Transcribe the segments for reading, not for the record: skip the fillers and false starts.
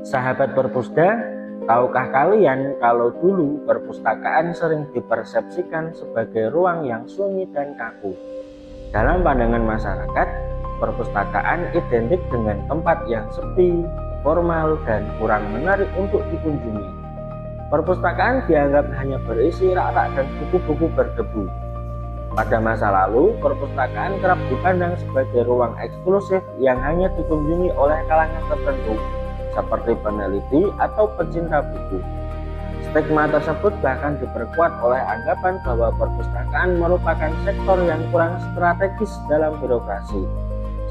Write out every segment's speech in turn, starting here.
Sahabat Perpusda, tahukah kalian kalau dulu perpustakaan sering dipersepsikan sebagai ruang yang sunyi dan kaku? Dalam pandangan masyarakat, perpustakaan identik dengan tempat yang sepi, formal, dan kurang menarik untuk dikunjungi. Perpustakaan dianggap hanya berisi rak-rak dan buku-buku berdebu. Pada masa lalu, perpustakaan kerap dipandang sebagai ruang eksklusif yang hanya dikunjungi oleh kalangan tertentu, seperti peneliti atau pecinta buku. Stigma tersebut bahkan diperkuat oleh anggapan bahwa perpustakaan merupakan sektor yang kurang strategis dalam birokrasi,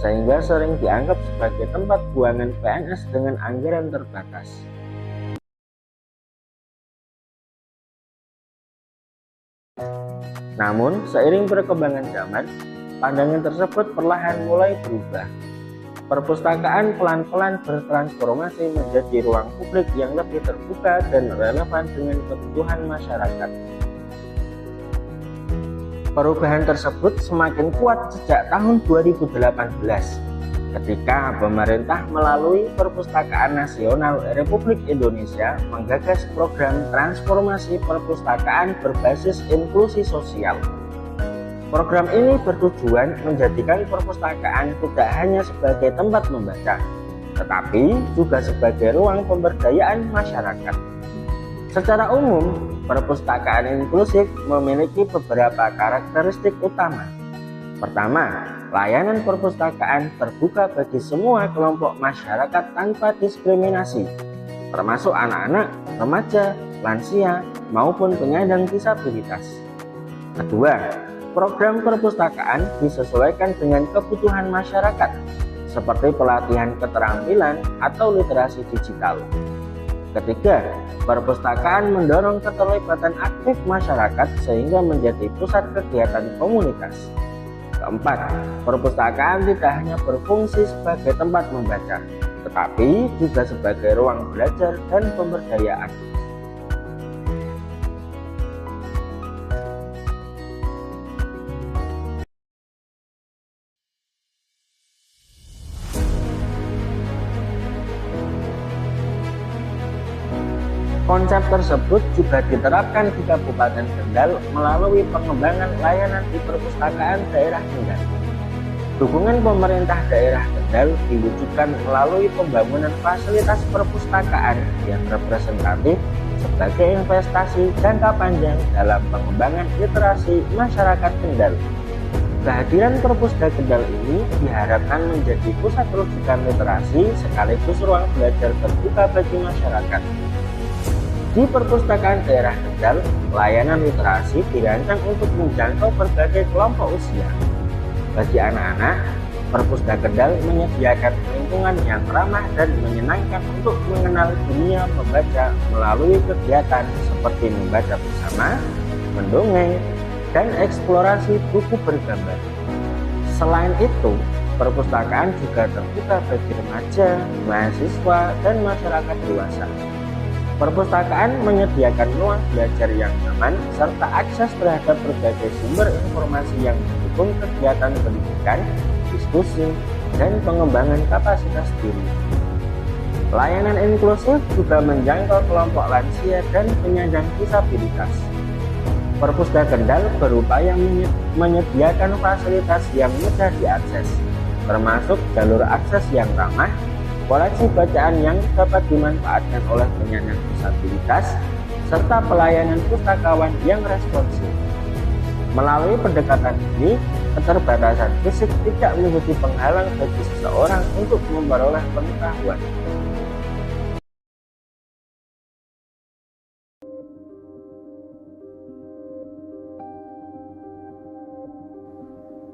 sehingga sering dianggap sebagai tempat buangan PNS dengan anggaran terbatas. Namun, seiring perkembangan zaman, pandangan tersebut perlahan mulai berubah. Perpustakaan pelan-pelan bertransformasi menjadi ruang publik yang lebih terbuka dan relevan dengan kebutuhan masyarakat. Perubahan tersebut semakin kuat sejak tahun 2018, ketika pemerintah melalui Perpustakaan Nasional Republik Indonesia menggagas program transformasi perpustakaan berbasis inklusi sosial. Program ini bertujuan menjadikan perpustakaan tidak hanya sebagai tempat membaca, tetapi juga sebagai ruang pemberdayaan masyarakat. Secara umum, perpustakaan inklusif memiliki beberapa karakteristik utama. Pertama, layanan perpustakaan terbuka bagi semua kelompok masyarakat tanpa diskriminasi, termasuk anak-anak, remaja, lansia, maupun penyandang disabilitas. Kedua, program perpustakaan disesuaikan dengan kebutuhan masyarakat, seperti pelatihan keterampilan atau literasi digital. Ketiga, perpustakaan mendorong keterlibatan aktif masyarakat sehingga menjadi pusat kegiatan komunitas. Keempat, perpustakaan tidak hanya berfungsi sebagai tempat membaca, tetapi juga sebagai ruang belajar dan pemberdayaan. Konsep tersebut juga diterapkan di Kabupaten Kendal melalui pengembangan layanan di perpustakaan daerah Kendal. Dukungan pemerintah daerah Kendal diwujudkan melalui pembangunan fasilitas perpustakaan yang representatif sebagai investasi jangka panjang dalam pengembangan literasi masyarakat Kendal. Kehadiran Perpusda Kendal ini diharapkan menjadi pusat rujukan literasi sekaligus ruang belajar terbuka bagi masyarakat. Di Perpustakaan Daerah Kendal, layanan literasi dirancang untuk menjangkau berbagai kelompok usia. Bagi anak-anak, Perpusda Kendal menyediakan lingkungan yang ramah dan menyenangkan untuk mengenal dunia membaca melalui kegiatan seperti membaca bersama, mendongeng, dan eksplorasi buku bergambar. Selain itu, perpustakaan juga terbuka bagi remaja, mahasiswa, dan masyarakat dewasa. Perpustakaan menyediakan ruang belajar yang nyaman serta akses terhadap berbagai sumber informasi yang mendukung kegiatan pendidikan, diskusi, dan pengembangan kapasitas diri. Layanan inklusif juga menjangkau kelompok lansia dan penyandang disabilitas. Perpusda Kendal berupaya menyediakan fasilitas yang mudah diakses, termasuk jalur akses yang ramah, koleksi bacaan yang dapat dimanfaatkan oleh penyandang disabilitas, serta pelayanan pustakawan yang responsif. Melalui pendekatan ini, keterbatasan fisik tidak menjadi penghalang bagi seseorang untuk memperoleh pengetahuan.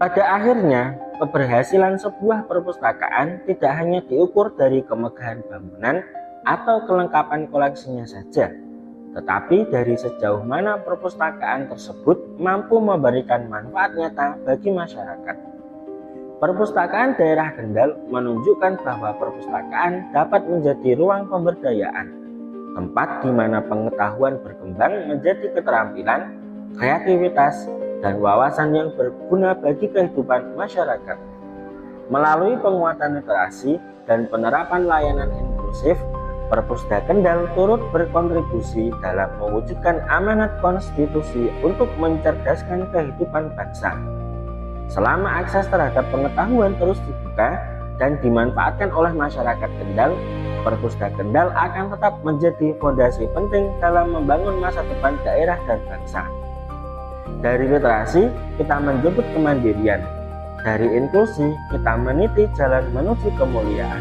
Pada akhirnya, keberhasilan sebuah perpustakaan tidak hanya diukur dari kemegahan bangunan atau kelengkapan koleksinya saja, tetapi dari sejauh mana perpustakaan tersebut mampu memberikan manfaat nyata bagi masyarakat. Perpustakaan Daerah Kendal menunjukkan bahwa perpustakaan dapat menjadi ruang pemberdayaan, tempat di mana pengetahuan berkembang menjadi keterampilan, kreativitas, dan wawasan yang berguna bagi kehidupan masyarakat. Melalui penguatan literasi dan penerapan layanan inklusif, Perpusda Kendal turut berkontribusi dalam mewujudkan amanat konstitusi untuk mencerdaskan kehidupan bangsa. Selama akses terhadap pengetahuan terus dibuka dan dimanfaatkan oleh masyarakat Kendal, Perpusda Kendal akan tetap menjadi fondasi penting dalam membangun masa depan daerah dan bangsa. Dari literasi, kita menjemput kemandirian. Dari inklusi, kita meniti jalan menuju kemuliaan.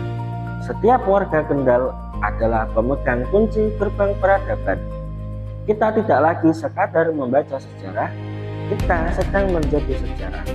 Setiap warga Kendal adalah pemegang kunci gerbang peradaban. Kita tidak lagi sekadar membaca sejarah, kita sedang menjadi sejarah.